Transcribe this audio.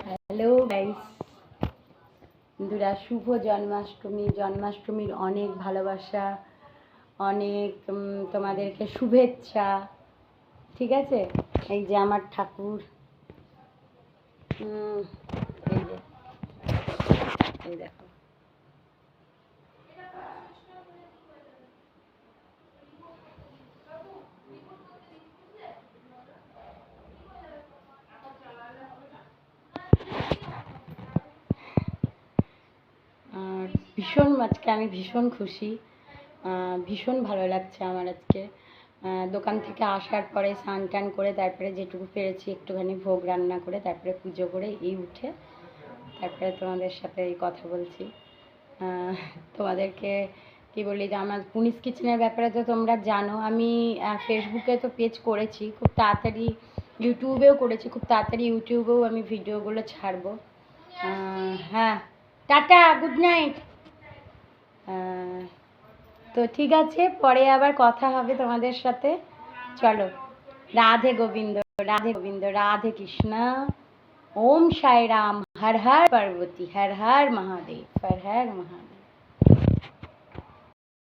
Hello guys, বন্ধুরা, শুভ জন্মাষ্টমী। জন্মাষ্টমীর অনেক ভালোবাসা, অনেক তোমাদেরকে শুভেচ্ছা। ঠিক আছে? এই যে আমার ঠাকুর, এই যে, এই দেখো। আর ভীষণ আজকে আমি ভীষণ খুশি, ভীষণ ভালো লাগছে আমার আজকে। দোকান থেকে আসার পরে স্নান টান করে তারপরে যেটুকু পেরেছি একটুখানি ভোগ রান্না করে তারপরে পুজো করে এই উঠে তারপরে তোমাদের সাথে এই কথা বলছি। তোমাদেরকে কি বলি, যে আমার পুনিস কিচেনের ব্যাপারে তো তোমরা জানো। আমি ফেসবুকে তো পেজ করেছি, খুব তাড়াতাড়ি ইউটিউবেও করেছি, খুব তাড়াতাড়ি ইউটিউবেও আমি ভিডিওগুলো ছাড়বো। হ্যাঁ, টাটা, গুড নাইট। তো ঠিক আছে, পরে আবার কথা হবে তোমাদের সাথে। চলো, রাধে গোবিন্দ, রাধে গোবিন্দ, রাধে কৃষ্ণ। ওম সাই রাম, হর হর পার্বতী, হর হর মহাদেব, হর হর মহাদেব।